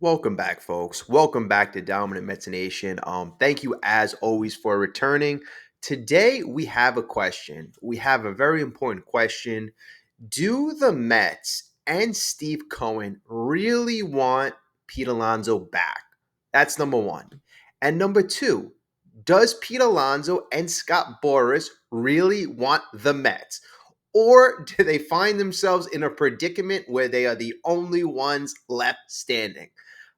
Welcome back, folks. Welcome back to Dominant Mets Nation. Thank you as always for returning. Today we have a question. We have a very important question. Do the Mets and Steve Cohen really want Pete Alonso back? That's number one. And number two, does Pete Alonso and Scott Boras really want the Mets? Or do they find themselves in a predicament where they are the only ones left standing?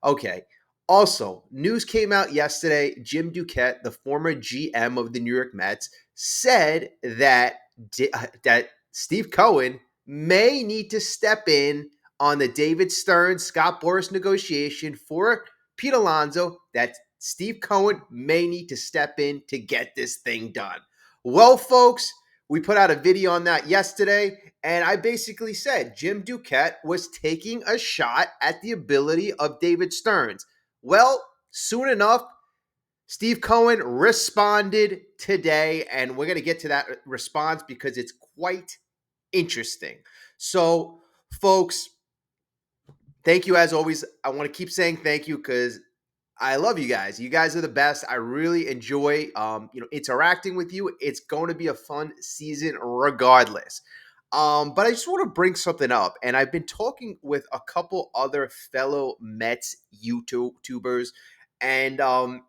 Okay. Also, news came out yesterday. Jim Duquette, the former GM of the New York Mets, said that Steve Cohen may need to step in on the David Stearns Scott Boras negotiation for Pete Alonso. That Steve Cohen may need to step in to get this thing done. Well, folks, we put out a video on that yesterday, and I basically said Jim Duquette was taking a shot at the ability of David Stearns. Well, soon enough, Steve Cohen responded today, and we're going to get to that response because it's quite interesting. So, folks, thank you as always. I want to keep saying thank you because I love you guys. You guys are the best. I really enjoy interacting with you. It's going to be a fun season regardless. But I just want to bring something up. And I've been talking with a couple other fellow Mets YouTubers, and I've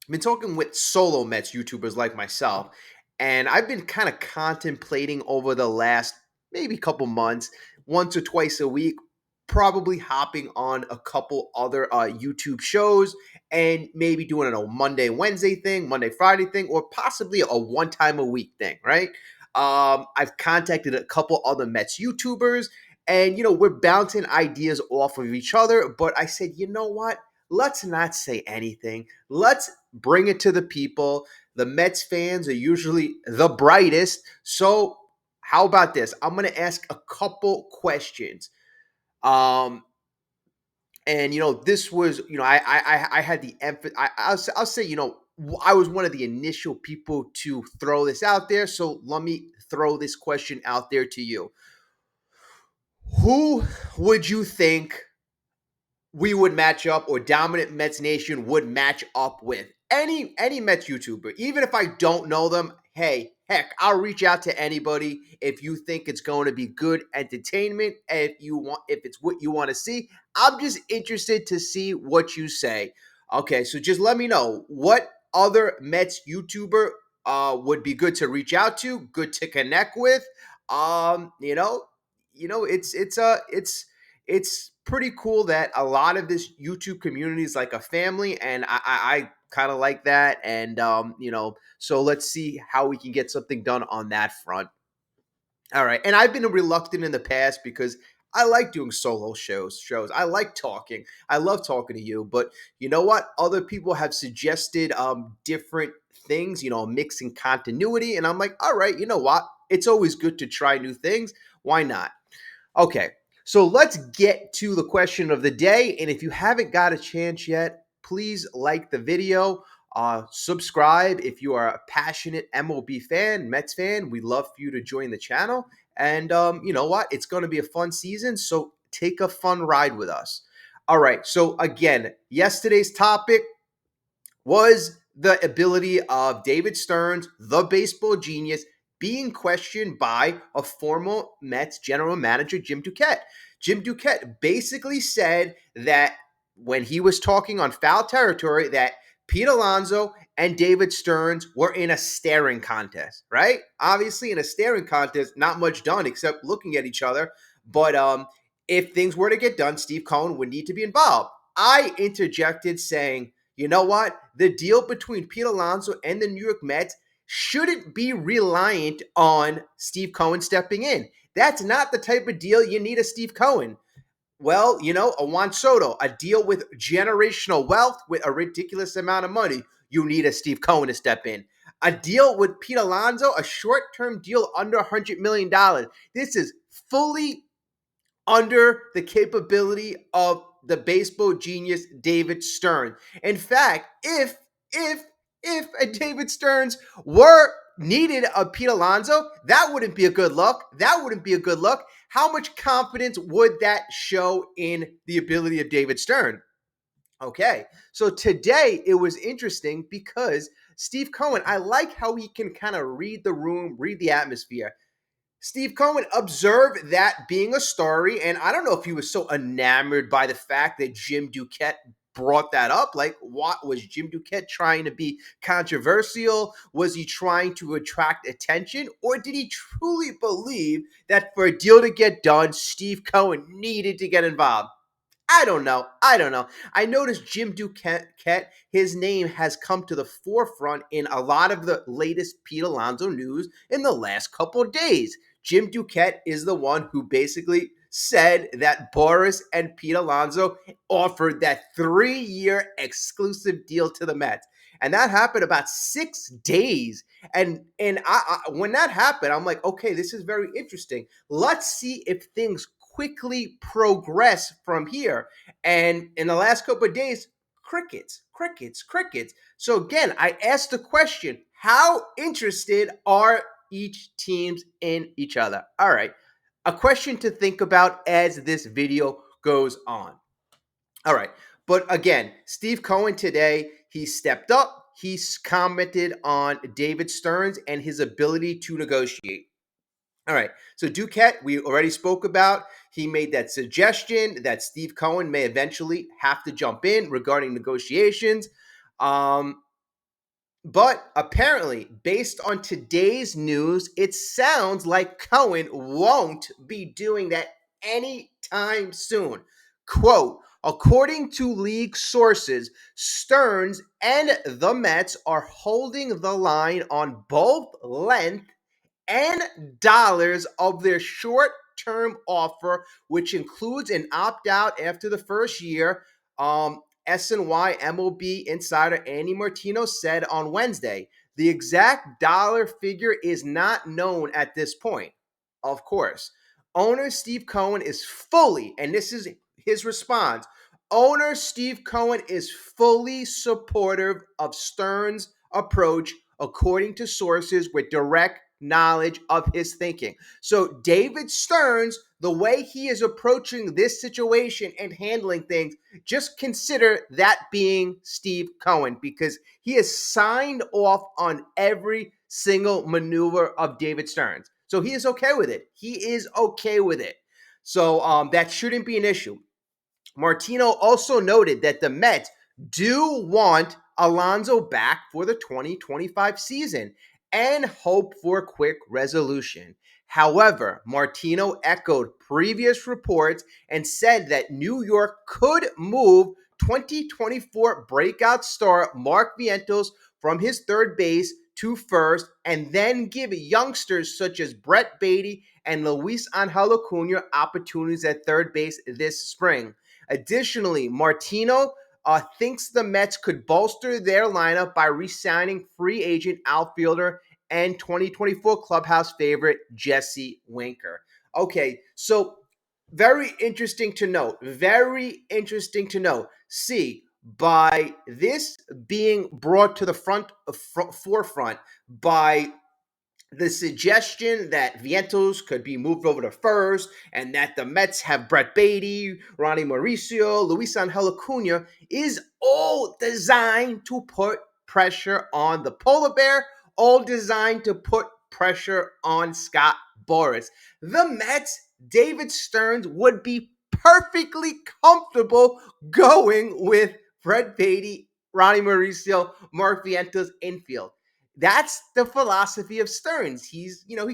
been talking with solo Mets YouTubers like myself. And I've been kind of contemplating over the last maybe couple months, once or twice a week, probably hopping on a couple other YouTube shows and maybe doing a Monday, Wednesday thing, Monday, Friday thing, or possibly a one time a week thing, right? I've contacted a couple other Mets YouTubers, and we're bouncing ideas off of each other. But I said, you know what? Let's not say anything. Let's bring it to the people. The Mets fans are usually the brightest. So how about this? I'm going to ask a couple questions. Um, and this was, I had the emphasis. I'll say, I was one of the initial people to throw this out there. So let me throw this question out there to you. Who would you think we would match up, or Dominant Mets Nation would match up with? Any Mets YouTuber, even if I don't know them. Hey, heck, I'll reach out to anybody if you think it's going to be good entertainment. If it's what you want to see, I'm just interested to see what you say. Okay, so just let me know what other Mets YouTuber would be good to reach out to, good to connect with. Um, you know, it's pretty cool that a lot of this YouTube community is like a family, and I kind of like that. And so let's see how we can get something done on that front. All right, and I've been reluctant in the past because I like doing solo shows. I like talking. I love talking to you. But you know what? Other people have suggested different things. Mixing continuity, and I'm like, all right. You know what? It's always good to try new things. Why not? Okay, so let's get to the question of the day. And if you haven't got a chance yet, please like the video, subscribe if you are a passionate MLB fan, Mets fan. We'd love for you to join the channel. And you know what? It's going to be a fun season, so take a fun ride with us. All right, so again, yesterday's topic was the ability of David Stearns, the baseball genius, being questioned by a former Mets general manager, Jim Duquette. Jim Duquette basically said that when he was talking on Foul Territory, that Pete Alonso and David Stearns were in a staring contest, right? Obviously, in a staring contest, not much done except looking at each other. But if things were to get done, Steve Cohen would need to be involved. I interjected saying, you know what? The deal between Pete Alonso and the New York Mets shouldn't be reliant on Steve Cohen stepping in. That's not the type of deal you need a Steve Cohen. Well, a Juan Soto, a deal with generational wealth with a ridiculous amount of money, you need a Steve Cohen to step in. A deal with Pete Alonso, a short-term deal under $100 million. This is fully under the capability of the baseball genius David Stearns. In fact, if a David Stearns were needed a Pete Alonso, that wouldn't be a good look. That wouldn't be a good look. How much confidence would that show in the ability of David Stern? Okay, so today it was interesting because Steve Cohen, I like how he can kind of read the room, read the atmosphere. Steve Cohen observed that being a story, and I don't know if he was so enamored by the fact that Jim Duquette brought that up. Like, what was Jim Duquette trying to be controversial? Was he trying to attract attention? Or did he truly believe that for a deal to get done, Steve Cohen needed to get involved? I don't know. I don't know. I noticed Jim Duquette, his name has come to the forefront in a lot of the latest Pete Alonso news in the last couple of days. Jim Duquette is the one who basically said that Boris and Pete Alonso offered that 3-year exclusive deal to the Mets. And that happened about 6 days. And when that happened, I'm like, okay, this is very interesting. Let's see if things quickly progress from here. And in the last couple of days, crickets, crickets, crickets. So again, I asked the question, how interested are each teams in each other? All right. A question to think about as this video goes on. All right. But again, Steve Cohen today, he stepped up. He's commented on David Stearns and his ability to negotiate. All right. So Duquette, we already spoke about. He made that suggestion that Steve Cohen may eventually have to jump in regarding negotiations. But apparently, based on today's news, it sounds like Cohen won't be doing that anytime soon. Quote, according to league sources, Stearns and the Mets are holding the line on both length and dollars of their short-term offer, which includes an opt-out after the first year. SNY MLB insider Andy Martino said on Wednesday. The exact dollar figure is not known at this point. Of course, owner Steve Cohen is fully, and this is his response, owner Steve Cohen is fully supportive of Stearns' approach, according to sources with direct knowledge of his thinking. So David Stearns, the way he is approaching this situation and handling things, just consider that being Steve Cohen, because he has signed off on every single maneuver of David Stearns. So he is okay with it. He is okay with it. So that shouldn't be an issue. Martino also noted that the Mets do want Alonso back for the 2025 season and hope for a quick resolution. However, Martino echoed previous reports and said that New York could move 2024 breakout star Mark Vientos from his third base to first, and then give youngsters such as Brett Beatty and Luis Angel Acuna opportunities at third base this spring. Additionally, Martino thinks the Mets could bolster their lineup by re-signing free agent outfielder and 2024 clubhouse favorite Jesse Winker. Okay, so very interesting to note. Very interesting to note. See, by this being brought to the forefront by the suggestion that Vientos could be moved over to first and that the Mets have Brett Beatty, Ronnie Mauricio, Luis Angel Acuna is all designed to put pressure on the polar bear, all designed to put pressure on Scott Boras. The Mets, David Stearns, would be perfectly comfortable going with Brett Beatty, Ronnie Mauricio, Mark Vientos infield. That's the philosophy of Stearns. He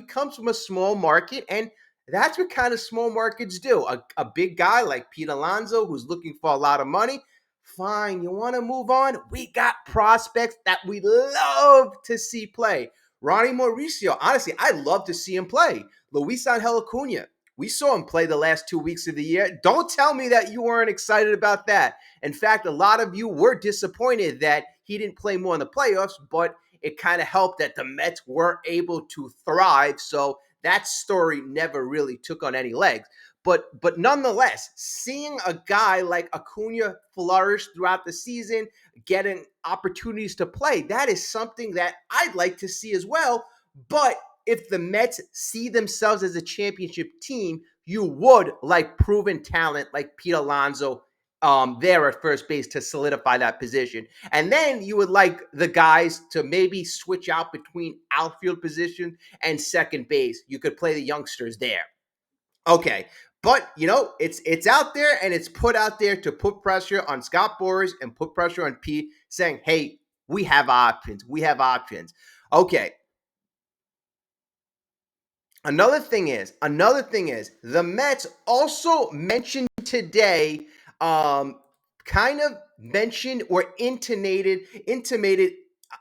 comes from a small market, and that's what kind of small markets do. A big guy like Pete Alonso, who's looking for a lot of money, fine. You want to move on? We got prospects that we love to see play. Ronnie Mauricio, honestly, I'd love to see him play. Luis Angel Acuna, we saw him play the last 2 weeks of the year. Don't tell me that you weren't excited about that. In fact, a lot of you were disappointed that he didn't play more in the playoffs, but it kind of helped that the Mets were able to thrive. So that story never really took on any legs. But nonetheless, seeing a guy like Acuna flourish throughout the season, getting opportunities to play, that is something that I'd like to see as well. But if the Mets see themselves as a championship team, you would like proven talent like Pete Alonso there at first base to solidify that position. And then you would like the guys to maybe switch out between outfield position and second base. You could play the youngsters there. Okay. But it's out there and it's put out there to put pressure on Scott Boras and put pressure on Pete, saying, hey, we have options. We have options. Okay. Another thing is the Mets also mentioned today, kind of mentioned or intimated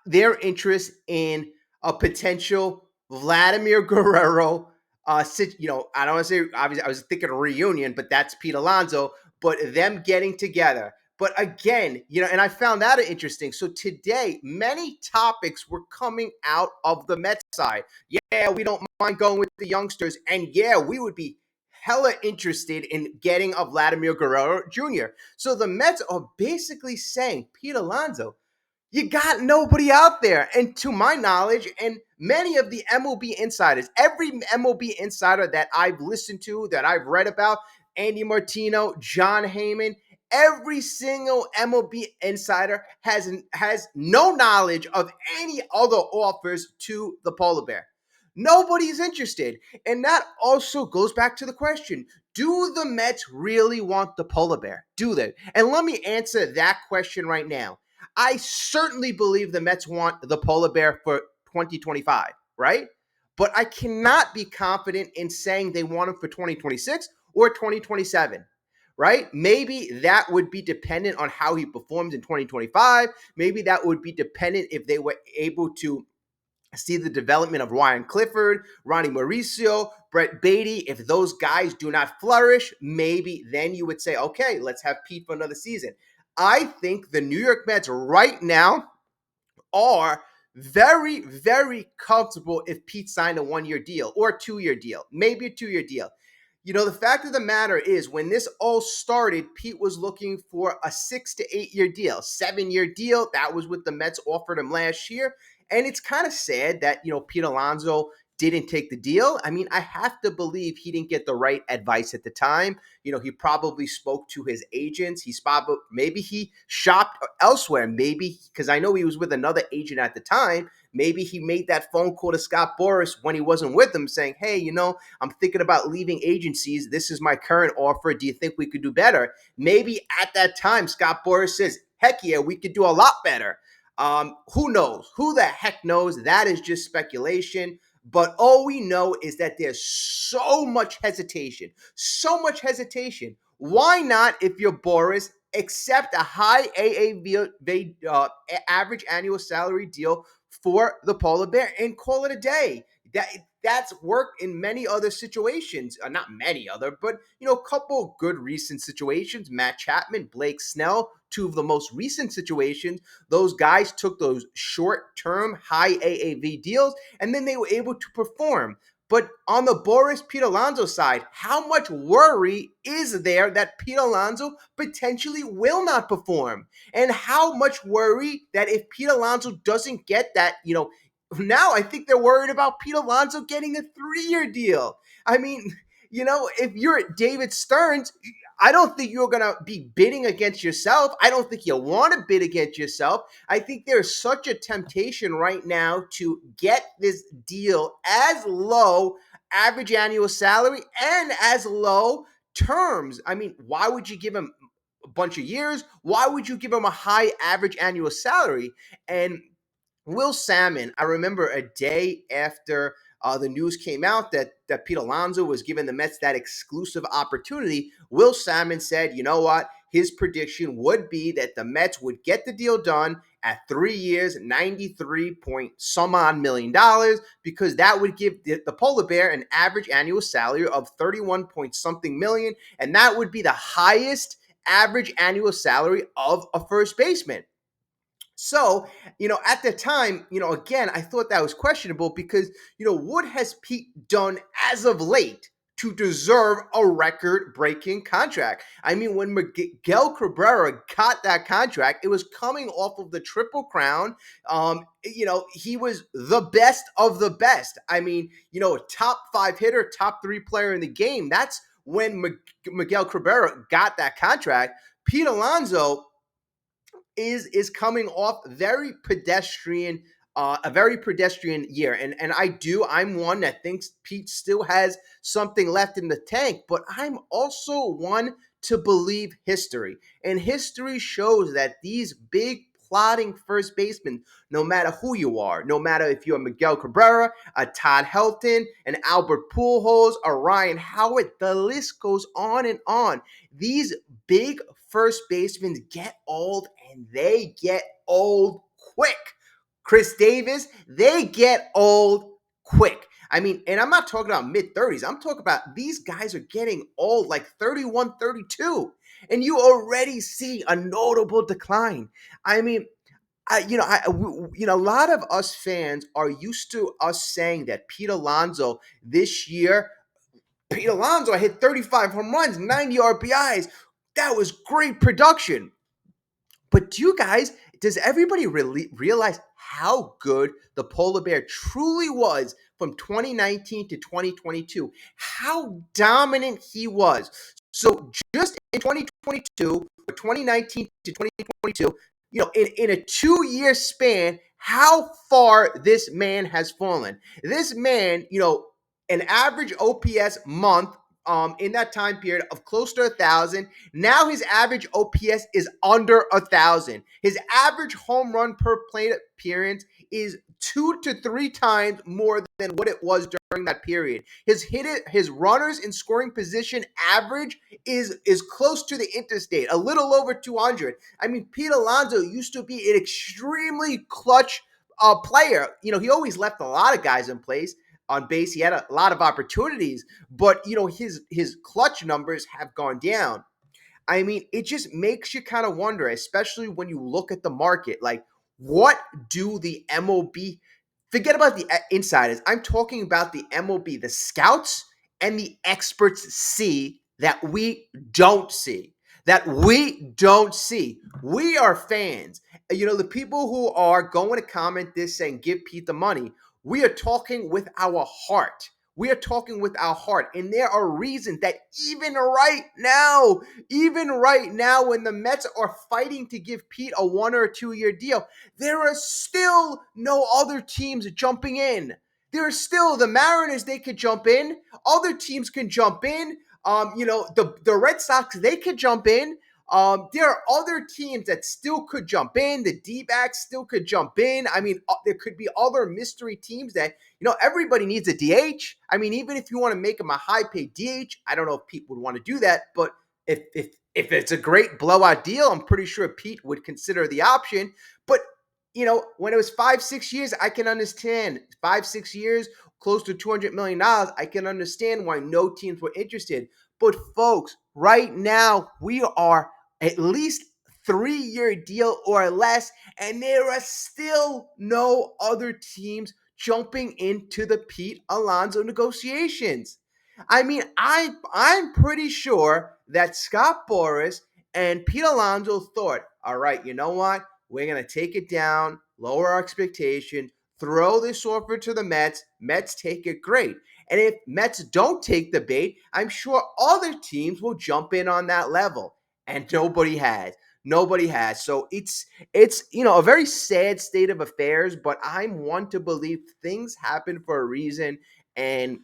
their interest in a potential Vladimir Guerrero. I don't want to say, obviously I was thinking a reunion, but that's Pete Alonso. But them getting together. But again, and I found that interesting. So today, many topics were coming out of the Mets side. Yeah, we don't mind going with the youngsters. And yeah, we would be hella interested in getting a Vladimir Guerrero Jr. So the Mets are basically saying, Pete Alonso, you got nobody out there. And to my knowledge, and many of the MLB insiders, every MLB insider that I've listened to, that I've read about, Andy Martino, John Heyman, every single MLB insider has no knowledge of any other offers to the polar bear. Nobody's interested. And that also goes back to the question, do the Mets really want the polar bear? Do they? And let me answer that question right now. I certainly believe the Mets want the polar bear for 2025, right? But I cannot be confident in saying they want him for 2026 or 2027, right? Maybe that would be dependent on how he performs in 2025. Maybe that would be dependent if they were able to see the development of Ryan Clifford, Ronnie Mauricio, Brett Beatty. If those guys do not flourish, maybe then you would say, okay, let's have Pete for another season. I think the New York Mets right now are very, very comfortable if Pete signed a 1-year deal or a 2-year deal, maybe a 2-year deal. The fact of the matter is, when this all started, Pete was looking for a 6 to 8-year deal, 7-year deal. That was what the Mets offered him last year. And it's kind of sad that, Pete Alonso didn't take the deal. I mean, I have to believe he didn't get the right advice at the time. He probably spoke to his agents. Maybe he shopped elsewhere. Maybe, because I know he was with another agent at the time. Maybe he made that phone call to Scott Boras when he wasn't with him saying, hey, I'm thinking about leaving agencies. This is my current offer. Do you think we could do better? Maybe at that time, Scott Boras says, heck yeah, we could do a lot better. Who knows? Who the heck knows? That is just speculation. But all we know is that there's so much hesitation. So much hesitation. Why not, if you're Boras, accept a high AAV average annual salary deal for the polar bear and call it a day? That's worked in many other situations. Not many other, but a couple good recent situations. Matt Chapman, Blake Snell, two of the most recent situations. Those guys took those short-term high AAV deals, and then they were able to perform. But on the Boras Pete Alonso side, how much worry is there that Pete Alonso potentially will not perform? And how much worry that if Pete Alonso doesn't get that, now I think they're worried about Pete Alonso getting a 3-year deal. I mean, if you're David Stearns, I don't think you're going to be bidding against yourself. I don't think you want to bid against yourself. I think there's such a temptation right now to get this deal as low average annual salary and as low terms. I mean, why would you give him a bunch of years? Why would you give him a high average annual salary? And Will Salmon, I remember a day after the news came out that Pete Alonso was giving the Mets that exclusive opportunity. Will Salmon said, you know what? His prediction would be that the Mets would get the deal done at 3 years, 93 point some odd million dollars, because that would give the polar bear an average annual salary of 31 point something million. And that would be the highest average annual salary of a first baseman. So, at the time, again, I thought that was questionable because, what has Pete done as of late to deserve a record-breaking contract. I mean, when Miguel Cabrera got that contract, it was coming off of the Triple Crown. He was the best of the best. I mean, a top 5 hitter, top 3 player in the game. That's when Miguel Cabrera got that contract. Pete Alonso is coming off a very pedestrian year. And I'm one that thinks Pete still has something left in the tank, but I'm also one to believe history. And history shows that these big plotting first basemen, no matter who you are, no matter if you're Miguel Cabrera, a Todd Helton, an Albert Pujols, a Ryan Howard, the list goes on and on. These big first basemen get old, and they get old quick. Chris Davis, they get old quick. I mean, and I'm not talking about mid-30s. I'm talking about these guys are getting old, like 31, 32. And you already see a notable decline. I mean, a lot of us fans are used to us saying that Pete Alonso this year, Pete Alonso hit 35 home runs, 90 RBIs. That was great production. But does everybody really realize how good the Polar Bear truly was from 2019 to 2022? How dominant he was. So just in 2022, or 2019 to 2022, in a 2-year span, how far this man has fallen. This man, an average OPS month in that time period of close to 1,000. Now his average OPS is under 1,000. His average home run per plate appearance is 2 to 3 times more than what it was during that period. His runners in scoring position average is close to the interstate, a little over 200. I mean, Pete Alonso used to be an extremely clutch player. He always left a lot of guys in place on base. He had a lot of opportunities, but his clutch numbers have gone down. I mean, it just makes you kind of wonder, especially when you look at the market, like what do the MLB, forget about the insiders, I'm talking about the MLB, the scouts and the experts see that we don't see. We are fans. The people who are going to comment this saying, give Pete the money, we are talking with our heart. We are talking with our heart. And there are reasons that even right now, when the Mets are fighting to give Pete a 1 or 2 year deal, there are still no other teams jumping in. There are still the Mariners, they could jump in. Other teams can jump in. The Red Sox, they could jump in. There are other teams that still could jump in. The D-backs still could jump in. I mean, there could be other mystery teams that, everybody needs a DH. I mean, even if you want to make him a high-paid DH, I don't know if Pete would want to do that, but if it's a great blowout deal, I'm pretty sure Pete would consider the option. But, when it was 5-6 years, I can understand. 5-6 years, close to $200 million, I can understand why no teams were interested. But folks, right now, we are at least 3-year deal or less, and there are still no other teams jumping into the Pete Alonso negotiations. I mean, I'm pretty sure that Scott Boras and Pete Alonso thought, all right, you know what? We're going to take it down, lower our expectation, throw this offer to the Mets. Mets take it, great. And if Mets don't take the bait, I'm sure other teams will jump in on that level. And nobody has. So it's a very sad state of affairs, but I'm one to believe things happen for a reason. And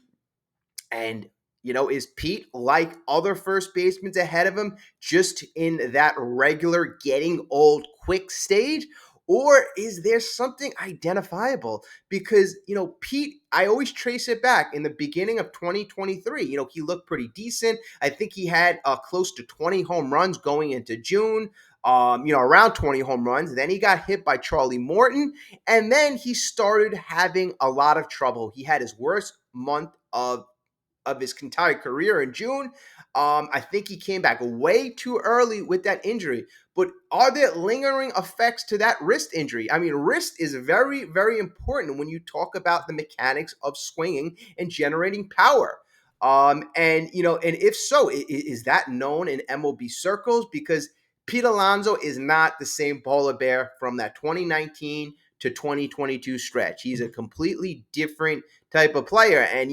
is Pete like other first basemen ahead of him just in that regular getting old quick stage? Or is there something identifiable? Because, Pete, I always trace it back in the beginning of 2023. He looked pretty decent. I think he had close to 20 home runs going into June, around 20 home runs. Then he got hit by Charlie Morton. And then he started having a lot of trouble. He had his worst month of his entire career in June. I think he came back way too early with that injury. But are there lingering effects to that wrist injury? I mean, wrist is very, very important when you talk about the mechanics of swinging and generating power. And and if so, is that known in MLB circles? Because Pete Alonso is not the same polar bear from that 2019 to 2022 stretch. He's a completely different type of player. And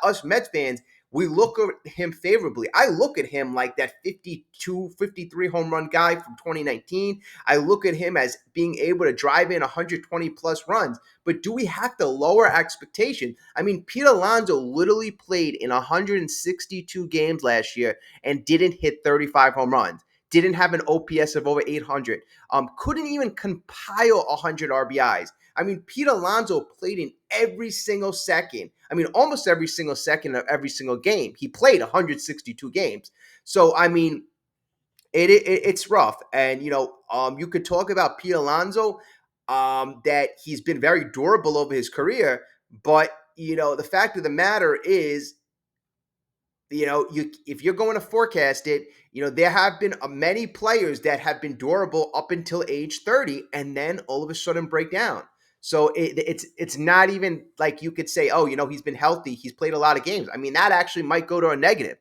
us Mets fans, we look at him favorably. I look at him like that 52, 53 home run guy from 2019. I look at him as being able to drive in 120 plus runs. But do we have to lower expectation? I mean, Pete Alonso literally played in 162 games last year and didn't hit 35 home runs. Didn't have an OPS of over 800. Couldn't even compile 100 RBIs. I mean, Pete Alonso played in every single second. I mean, almost every single second of every single game. He played 162 games. So, I mean, it's rough. And, you could talk about Pete Alonso, that he's been very durable over his career. But, the fact of the matter is, if you're going to forecast it, there have been many players that have been durable up until age 30 and then all of a sudden break down. So it's not even like you could say, oh, he's been healthy, he's played a lot of games. I mean, that actually might go to a negative.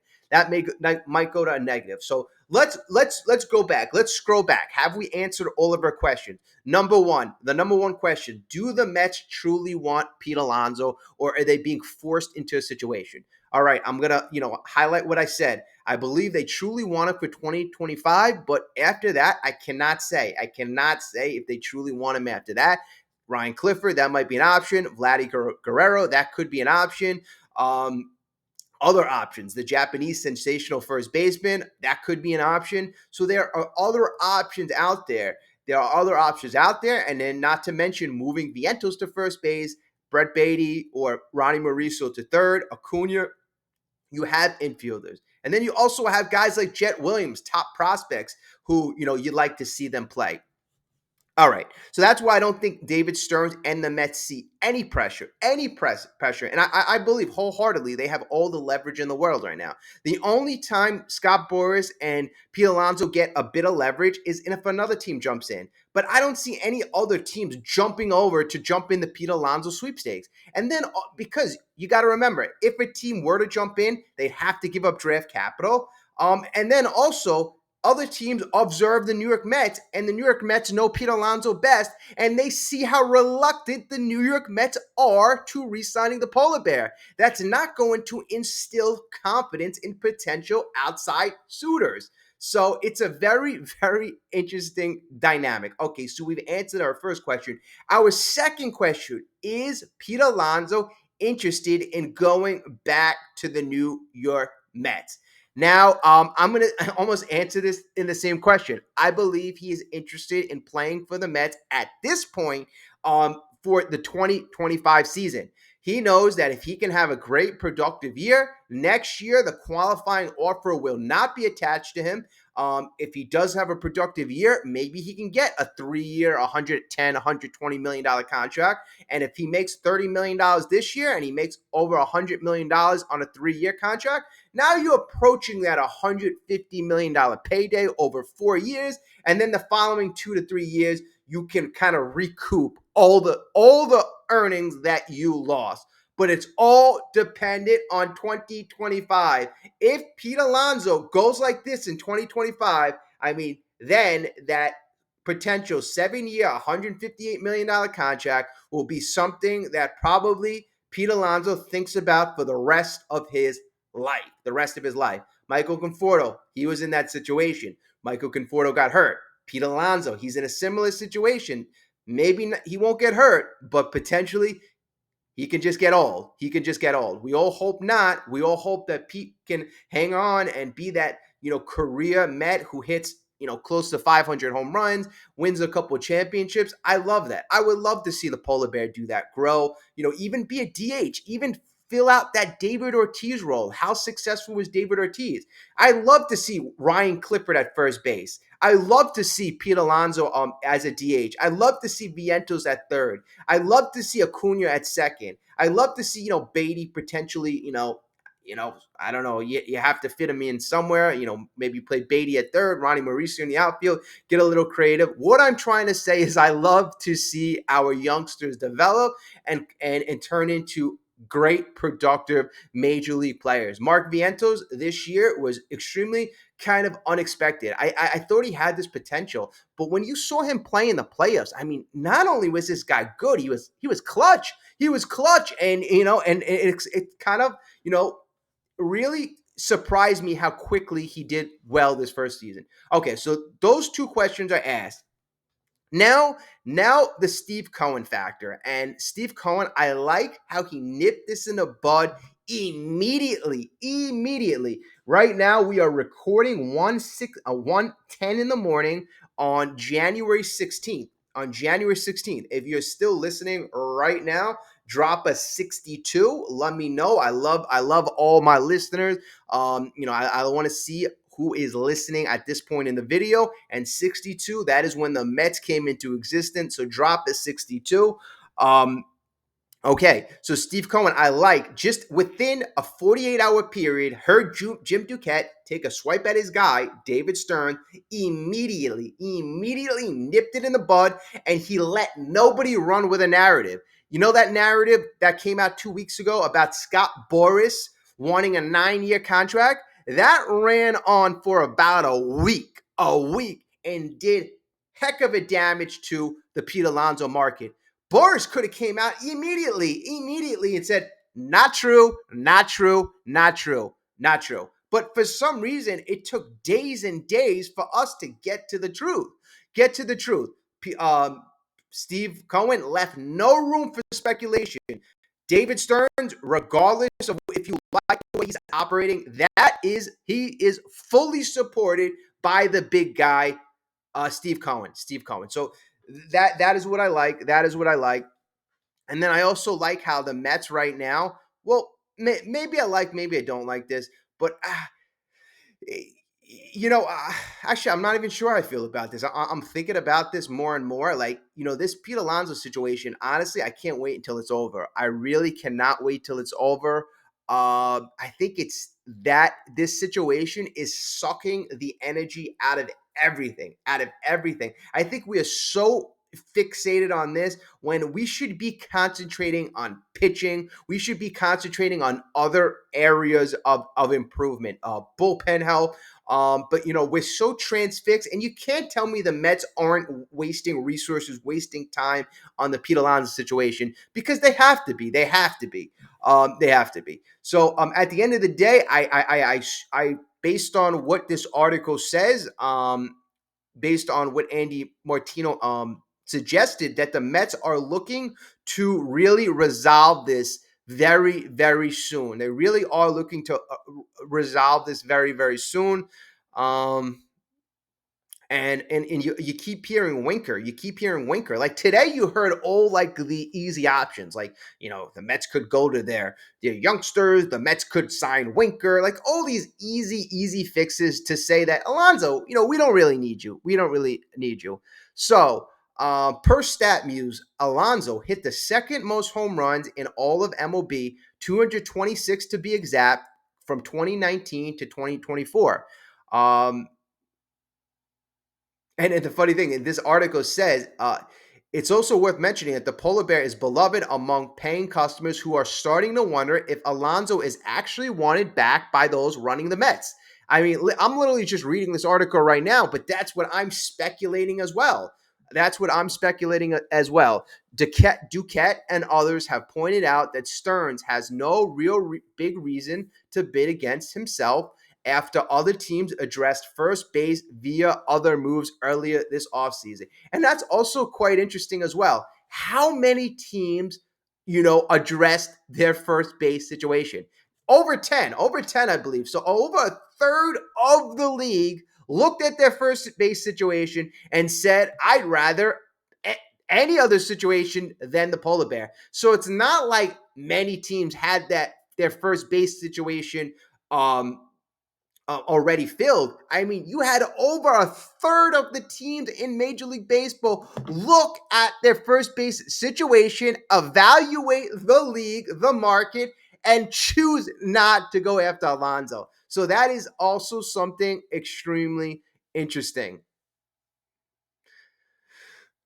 Might go to a negative. So let's go back. Let's scroll back. Have we answered all of our questions? The number one question: do the Mets truly want Pete Alonso, or are they being forced into a situation? All right, I'm gonna highlight what I said. I believe they truly want it for 2025, but after that, I cannot say. I cannot say if they truly want him after that. Ryan Clifford, that might be an option. Vladdy Guerrero, that could be an option. Other options, the Japanese sensational first baseman, that could be an option. So there are other options out there. And then not to mention moving Vientos to first base, Brett Beatty or Ronnie Mauricio to third, Acuna. You have infielders. And then you also have guys like Jet Williams, top prospects, who, you'd like to see them play. All right. So that's why I don't think David Stearns and the Mets see any pressure. And I believe wholeheartedly they have all the leverage in the world right now. The only time Scott Boras and Pete Alonso get a bit of leverage is if another team jumps in. But I don't see any other teams jumping over to jump in the Pete Alonso sweepstakes. And then because you got to remember, if a team were to jump in, they'd have to give up draft capital. And then also, other teams observe the New York Mets, and the New York Mets know Pete Alonso best, and they see how reluctant the New York Mets are to re-signing the polar bear. That's not going to instill confidence in potential outside suitors. So it's a very, very interesting dynamic. Okay, so we've answered our first question. Our second question: is Pete Alonso interested in going back to the New York Mets? Now, I'm going to almost answer this in the same question. I believe he is interested in playing for the Mets at this point, for the 2025 season. He knows that if he can have a great productive year, next year the qualifying offer will not be attached to him. If he does have a productive year, maybe he can get a 3-year, $110, $120 million contract. And if he makes $30 million this year and he makes over $100 million on a 3-year contract, now you're approaching that $150 million payday over 4 years. And then the following 2 to 3 years, you can kind of recoup all the earnings that you lost. But it's all dependent on 2025. If Pete Alonso goes like this in 2025, I mean, then that potential 7-year, $158 million contract will be something that probably Pete Alonso thinks about for the rest of his life. Michael Conforto, he was in that situation. Michael Conforto got hurt. Pete Alonso, he's in a similar situation. Maybe he won't get hurt, but potentially he can just get old. We all hope not. We all hope that Pete can hang on and be that, career Met who hits, close to 500 home runs, wins a couple of championships. I love that. I would love to see the polar bear do that, grow, even be a DH, even fill out that David Ortiz role. How successful was David Ortiz? I love to see Ryan Clifford at first base. I love to see Pete Alonso as a DH. I love to see Vientos at third. I love to see Acuna at second. I love to see, Beatty potentially, I don't know. You have to fit him in somewhere. Maybe play Beatty at third, Ronnie Mauricio in the outfield, get a little creative. What I'm trying to say is I love to see our youngsters develop and turn into great, productive major league players. Mark Vientos this year was extremely kind of unexpected. I thought he had this potential, but when you saw him play in the playoffs, I mean, not only was this guy good, he was clutch. He was clutch, and it kind of really surprised me how quickly he did well this first season. Okay, so those two questions are asked. Now the Steve Cohen factor. And Steve Cohen, I like how he nipped this in the bud immediately. Immediately. Right now, we are recording 1:10 in the morning on January 16th. On January 16th. If you're still listening right now, drop a 62. Let me know. I love all my listeners. I want to see who is listening at this point in the video. And 62, that is when the Mets came into existence. So drop a 62. Okay, so Steve Cohen, I like just within a 48-hour period, heard Jim Duquette take a swipe at his guy, David Stearns, immediately nipped it in the bud, and he let nobody run with a narrative. You know that narrative that came out 2 weeks ago about Scott Boras wanting a 9-year contract? That ran on for about a week, and did heck of a damage to the Pete Alonso market. Boras could have came out immediately and said, not true, not true, not true, not true. But for some reason, it took days and days for us to get to the truth. Get to the truth. Steve Cohen left no room for speculation. David Stearns, regardless of if you like the way he's operating, he is fully supported by the big guy, Steve Cohen. So that is what I like. That is what I like. And then I also like how the Mets right now. Well, maybe I like, maybe I don't like this, but actually, I'm not even sure how I feel about this. I'm thinking about this more and more. Like, this Pete Alonso situation, honestly, I can't wait until it's over. I really cannot wait till it's over. I think it's that this situation is sucking the energy out of everything, I think we are so fixated on this when we should be concentrating on pitching. We should be concentrating on other areas of improvement, bullpen help. But we're so transfixed, and you can't tell me the Mets aren't wasting resources, wasting time on the Pete Alonso situation, because they have to be. They have to be. They have to be. So at the end of the day, I based on what this article says, based on what Andy Martino suggested, that the Mets are looking to really resolve this very, very soon. They really are looking to resolve this very, very soon. And you keep hearing Winker. You keep hearing Winker. Like today, you heard all like the easy options. Like, the Mets could go to their youngsters. The Mets could sign Winker. Like all these easy fixes to say that, Alonso, we don't really need you. We don't really need you. So, per StatMuse, Alonso hit the second most home runs in all of MLB, 226 to be exact, from 2019 to 2024. And the funny thing, this article says, it's also worth mentioning that the polar bear is beloved among paying customers who are starting to wonder if Alonso is actually wanted back by those running the Mets. I mean, I'm literally just reading this article right now, but that's what I'm speculating as well. Duquette and others have pointed out that Stearns has no real big reason to bid against himself after other teams addressed first base via other moves earlier this offseason. And that's also quite interesting as well. How many teams, addressed their first base situation? Over 10, I believe. So over a third of the league looked at their first base situation and said, I'd rather any other situation than the polar bear. So it's not like many teams had their first base situation already filled. I mean, you had over a third of the teams in Major League Baseball look at their first base situation, evaluate the league, the market, and choose not to go after Alonso. So that is also something extremely interesting.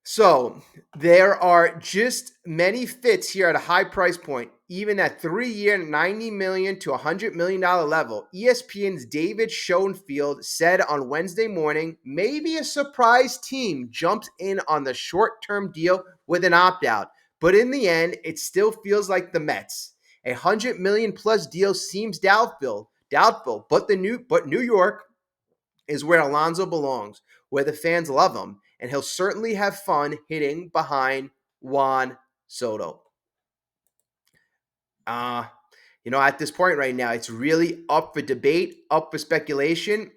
So there are just many fits here at a high price point. even at 3-year, $90 million to $100 million level. ESPN's David Schoenfield said on Wednesday morning, maybe a surprise team jumps in on the short-term deal with an opt-out. But in the end, it still feels like the Mets. A $100 million plus deal seems doubtful, but New York is where Alonso belongs, where the fans love him, and he'll certainly have fun hitting behind Juan Soto. Uh, at this point right now, it's really up for debate, up for speculation.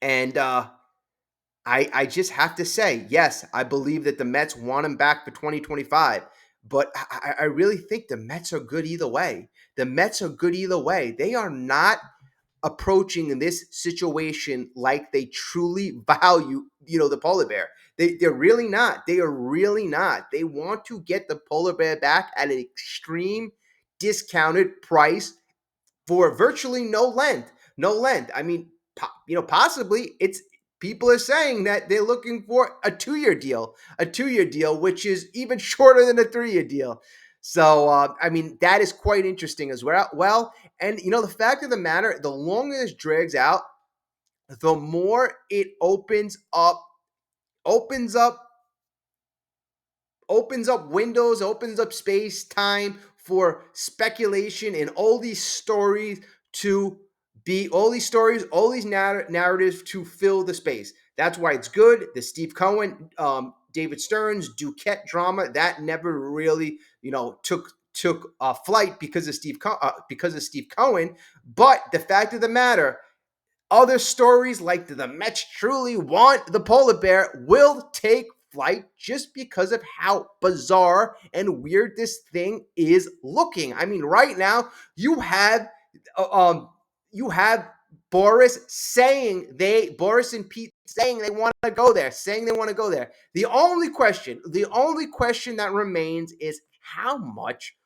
And I just have to say, yes, I believe that the Mets want him back for 2025. But I really think the Mets are good either way. The Mets are good either way. They are not approaching this situation like they truly value, the polar bear. They're really not. They are really not. They want to get the polar bear back at an extreme discounted price for virtually no length. No length. I mean, possibly it's people are saying that they're looking for a 2-year deal, which is even shorter than a 3-year deal. So, I mean, that is quite interesting as well. And, the fact of the matter, the longer this drags out, the more it opens up windows, opens up space, time for speculation and all these stories all these narratives to fill the space. That's why it's good. The Steve Cohen, David Stearns, Duquette drama that never really, took flight because of Steve Cohen. But the fact of the matter, other stories like the Mets truly want the polar bear will take flight just because of how bizarre and weird this thing is looking. I mean, right now you have you have Boris and Pete saying they want to go there, The only question that remains is how much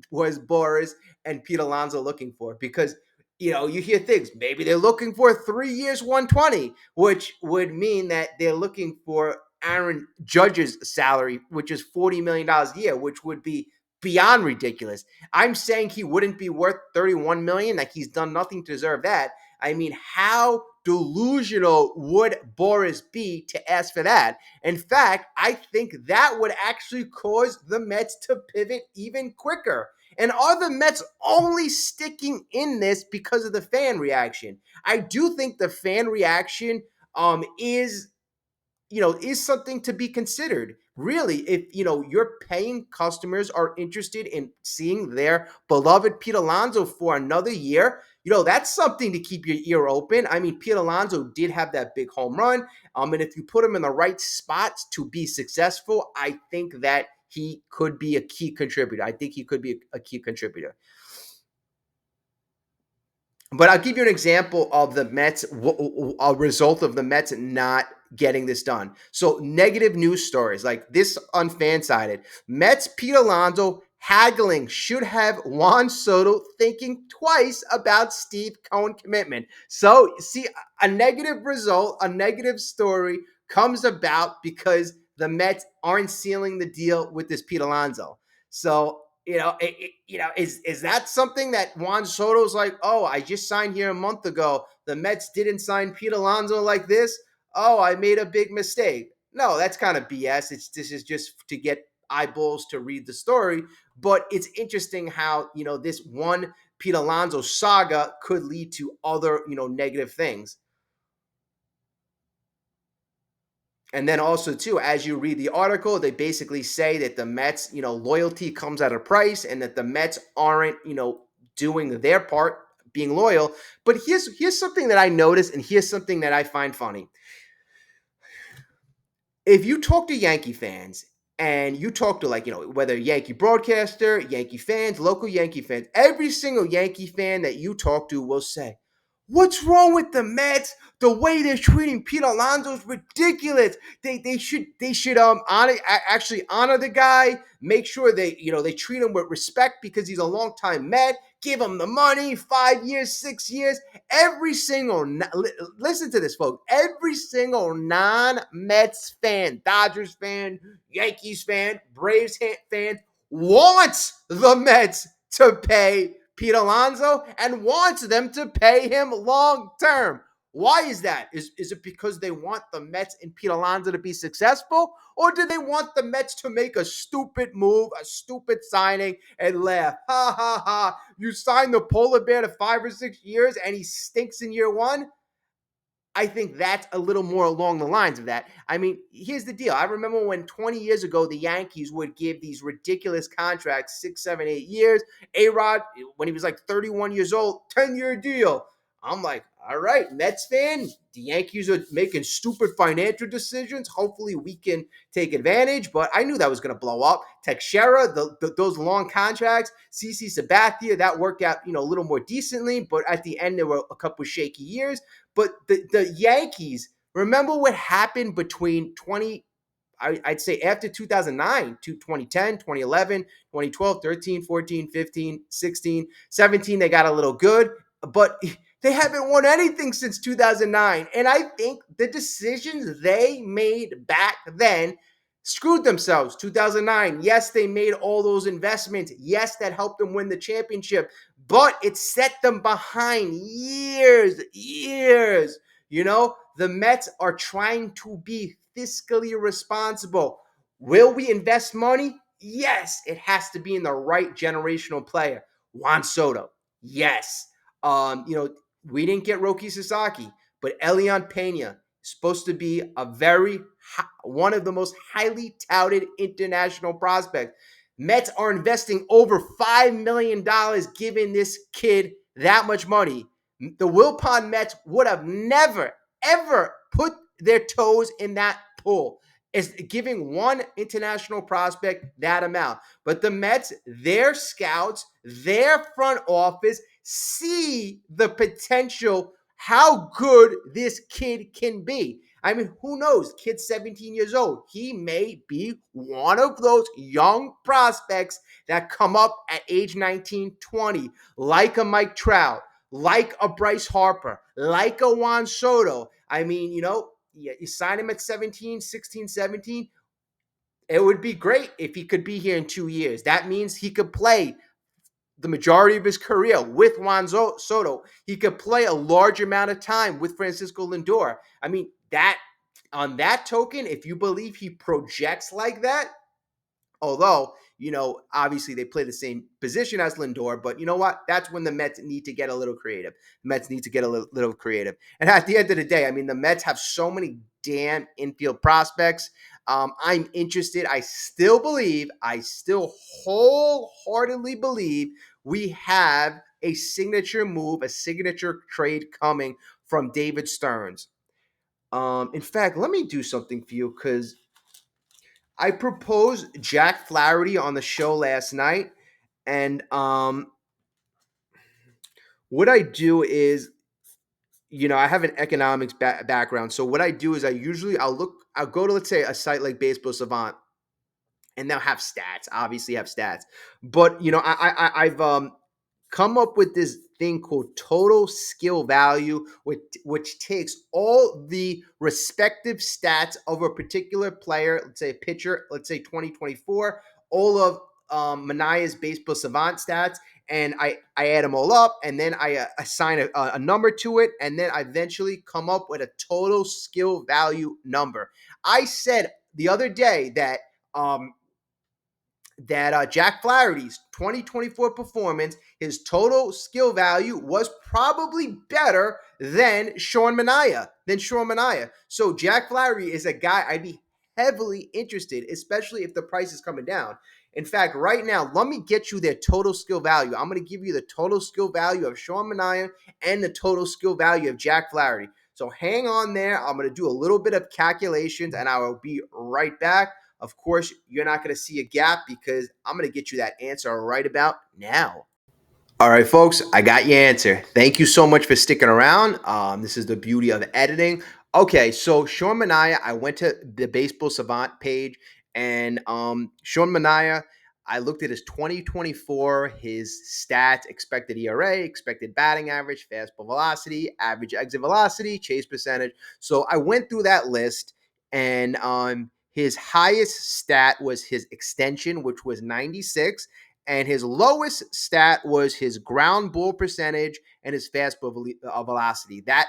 was Boris and Pete Alonso looking for? Because you hear things. Maybe they're looking for 3 years, 120, which would mean that they're looking for Aaron Judge's salary, which is $40 million a year, which would be beyond ridiculous. I'm saying he wouldn't be worth $31 million. Like, he's done nothing to deserve that. I mean, how delusional would Boris be to ask for that? In fact, I think that would actually cause the Mets to pivot even quicker. And are the Mets only sticking in this because of the fan reaction? I do think the fan reaction is something to be considered. Really, if your paying customers are interested in seeing their beloved Pete Alonso for another year, that's something to keep your ear open. I mean, Pete Alonso did have that big home run. And if you put him in the right spots to be successful, I think that he could be a key contributor. But I'll give you an example of the Mets, a result of the Mets not getting this done. So, negative news stories like this on Fansided. Mets Pete Alonso haggling should have Juan Soto thinking twice about Steve Cohen commitment. So, see, a negative result, a negative story comes about because the Mets aren't sealing the deal with this Pete Alonso. So, is that something that Juan Soto's like, oh, I just signed here a month ago. The Mets didn't sign Pete Alonso like this. Oh, I made a big mistake. No, that's kind of BS. This is just to get eyeballs to read the story. But it's interesting how, this one Pete Alonso saga could lead to other, negative things. And then also, too, as you read the article, they basically say that the Mets, loyalty comes at a price and that the Mets aren't, doing their part, being loyal. But here's something that I noticed, and here's something that I find funny. If you talk to Yankee fans and you talk to, whether Yankee broadcaster, Yankee fans, local Yankee fans, every single Yankee fan that you talk to will say, what's wrong with the Mets? The way they're treating Pete Alonso is ridiculous. They should actually honor the guy. Make sure they treat him with respect because he's a longtime Met. Give him the money, 5 years, 6 years. Listen to this, folks. Every single non-Mets fan, Dodgers fan, Yankees fan, Braves fan wants the Mets to pay Pete Alonso and wants them to pay him long term. Why is that? Is it because they want the Mets and Pete Alonso to be successful? Or do they want the Mets to make a stupid move, a stupid signing, and laugh? Ha ha ha. You signed the polar bear to 5 or 6 years and he stinks in year one? I think that's a little more along the lines of that. I mean, here's the deal. I remember when 20 years ago, the Yankees would give these ridiculous contracts, 6, 7, 8 years. A-Rod, when he was like 31 years old, 10-year deal. I'm like, all right, Mets fan, the Yankees are making stupid financial decisions. Hopefully we can take advantage, but I knew that was going to blow up. Teixeira, those long contracts, CC Sabathia, that worked out, a little more decently, but at the end, there were a couple shaky years. But the Yankees, remember what happened between I'd say after 2009 to 2010, 2011, 2012, 13, 14, 15, 16, 17, they got a little good, but they haven't won anything since 2009. And I think the decisions they made back then screwed themselves. 2009, yes, they made all those investments. Yes, that helped them win the championship, but it set them behind years. The Mets are trying to be fiscally responsible. Will we invest money? Yes, it has to be in the right generational player. Juan Soto, yes. We didn't get Roki Sasaki, but Elian Pena is supposed to be one of the most highly touted international prospects. Mets are investing over $5 million giving this kid that much money. The Wilpon Mets would have never, ever put their toes in that pool. Is giving one international prospect that amount. But the Mets, their scouts, their front office see the potential, how good this kid can be. I mean, who knows? Kid's 17 years old. He may be one of those young prospects that come up at age 19, 20, like a Mike Trout, like a Bryce Harper, like a Juan Soto. I mean, you sign him at 17, 16, 17. It would be great if he could be here in 2 years. That means he could play the majority of his career with Juan Soto. He could play a large amount of time with Francisco Lindor. I mean, on that token, if you believe he projects like that, although, obviously they play the same position as Lindor, but you know what? That's when the Mets need to get a little creative. The Mets need to get a little creative. And at the end of the day, I mean, the Mets have so many damn infield prospects. I'm interested. I still wholeheartedly believe we have a signature move, a signature trade coming from David Stearns. In fact, let me do something for you because I proposed Jack Flaherty on the show last night, and what I do is, I have an economics background. So what I do is I'll go to, let's say, a site like Baseball Savant, and they'll have stats. Obviously, have stats, but I've come up with this thing called total skill value, which takes all the respective stats of a particular player, let's say a pitcher, let's say 2024, all of Manaya's Baseball Savant stats, and I add them all up, and then I assign a number to it, and then I eventually come up with a total skill value number. I said the other day that Jack Flaherty's 2024 performance, his total skill value was probably better than Sean Manaea. So Jack Flaherty is a guy I'd be heavily interested, especially if the price is coming down. In fact, right now, let me get you their total skill value. I'm going to give you the total skill value of Sean Manaea and the total skill value of Jack Flaherty. So hang on there. I'm going to do a little bit of calculations, and I will be right back. Of course, you're not going to see a gap because I'm going to get you that answer right about now. All right, folks, I got your answer. Thank you so much for sticking around. This is the beauty of editing. Okay, so Sean Manaea, I went to the Baseball Savant page, and Sean Manaea, I looked at his 2024, his stats, expected ERA, expected batting average, fastball velocity, average exit velocity, chase percentage. So I went through that list, and His highest stat was his extension, which was 96, and his lowest stat was his ground ball percentage and his fastball velocity. That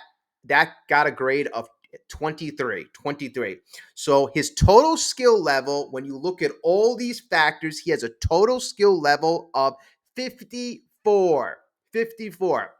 got a grade of 23. So his total skill level, when you look at all these factors, he has a total skill level of 54. 54.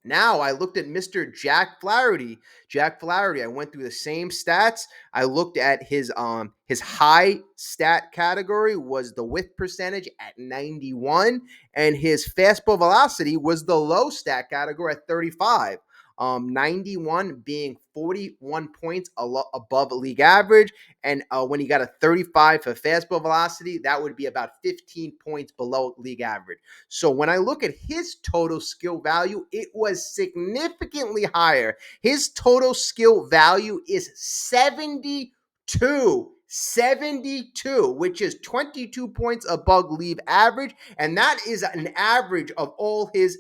Now I looked at Mr. Jack Flaherty. Jack Flaherty. I went through the same stats. I looked at his high stat category was the whiff percentage at 91, and his fastball velocity was the low stat category at 35. 91 being 41 points above league average, and when he got a 35 for fastball velocity, that would be about 15 points below league average. So when I look at his total skill value, it was significantly higher. His total skill value is 72. 72, which is 22 points above league average. And that is an average of all his,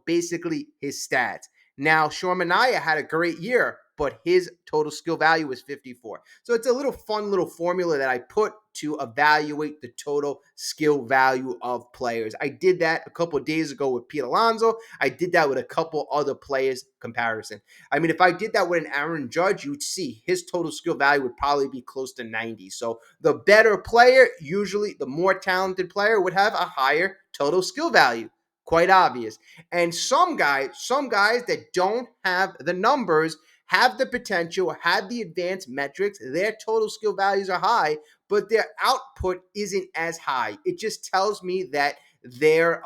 basically his stats. Now, Sean Manaea had a great year, but his total skill value was 54. So it's a little fun little formula that I put to evaluate the total skill value of players. I did that a couple of days ago with Pete Alonso. I did that with a couple other players comparison. I mean, if I did that with an Aaron Judge, you'd see his total skill value would probably be close to 90. So the better player, usually the more talented player, would have a higher total skill value. Quite obvious. And some guys that don't have the numbers have the potential, have the advanced metrics, their total skill values are high, but their output isn't as high. It just tells me that they're,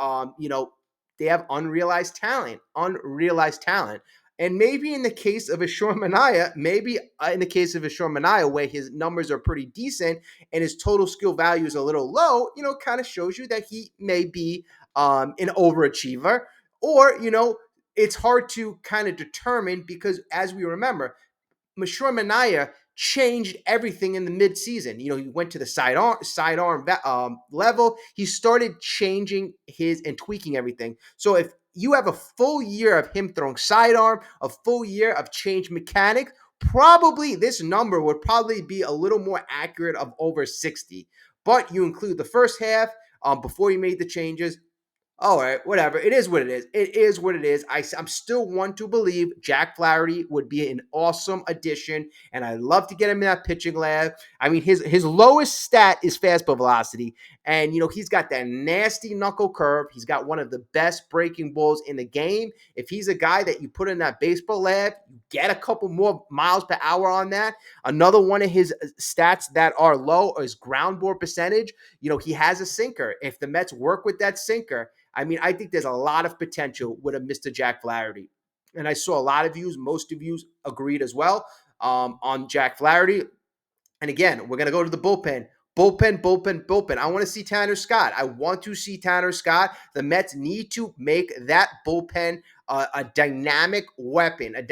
they have unrealized talent. And maybe in the case of a Sean Manaea, where his numbers are pretty decent and his total skill value is a little low, kind of shows you that he may be an overachiever, or, it's hard to kind of determine because, as we remember, Sean Manaea changed everything in the midseason. He went to the sidearm level. He started changing his and tweaking everything. So if you have a full year of him throwing sidearm, a full year of change mechanics, probably this number would probably be a little more accurate of over 60. But you include the first half before you made the changes. All right, whatever. It is what it is. It is what it is. I'm still one to believe Jack Flaherty would be an awesome addition, and I'd love to get him in that pitching lab. I mean, his lowest stat is fastball velocity, and, he's got that nasty knuckle curve. He's got one of the best breaking balls in the game. If he's a guy that you put in that baseball lab, you get a couple more miles per hour on that. Another one of his stats that are low is ground ball percentage. He has a sinker. If the Mets work with that sinker, I mean, I think there's a lot of potential with a Mr. Jack Flaherty. And I saw a lot of views, most of you agreed as well on Jack Flaherty. And again, we're going to go to the bullpen. Bullpen. I want to see Tanner Scott. The Mets need to make that bullpen a dynamic weapon. If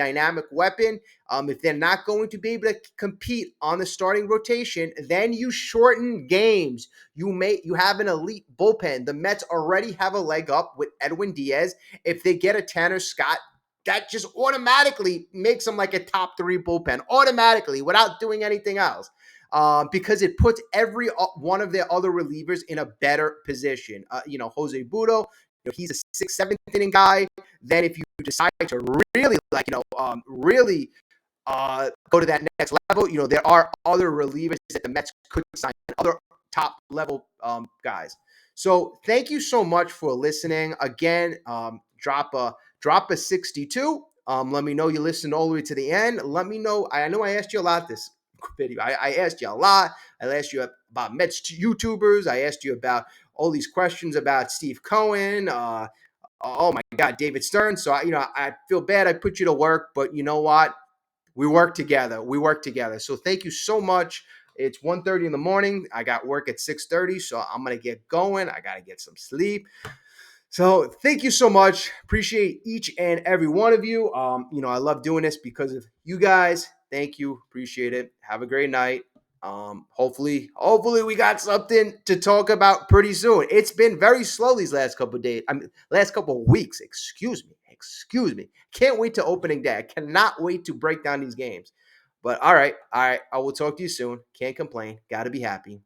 they're not going to be able to compete on the starting rotation, then you shorten games. You have an elite bullpen. The Mets already have a leg up with Edwin Diaz. If they get a Tanner Scott, that just automatically makes them like a top 3 bullpen, automatically, without doing anything else. Because it puts every one of their other relievers in a better position. Jose Budo, he's a 6th, 7th inning guy. Then if you decide to really, go to that next level, there are other relievers that the Mets could sign, other top level guys. So thank you so much for listening. Again, drop a 62. Let me know you listened all the way to the end. Let me know. I know I asked you a lot this video. I asked you a lot. I asked you about Mets YouTubers. I asked you about all these questions about Steve Cohen. Oh my God, David Stearns. So I feel bad I put you to work, but you know what? We work together. So thank you so much. It's 1:30 in the morning. I got work at 6:30, so I'm gonna get going. I gotta get some sleep. So thank you so much. Appreciate each and every one of you. I love doing this because of you guys. Thank you. Appreciate it. Have a great night. Hopefully we got something to talk about pretty soon. It's been very slow these last couple of days. Last couple of weeks. Excuse me. Can't wait to opening day. I cannot wait to break down these games. But all right, I will talk to you soon. Can't complain. Got to be happy.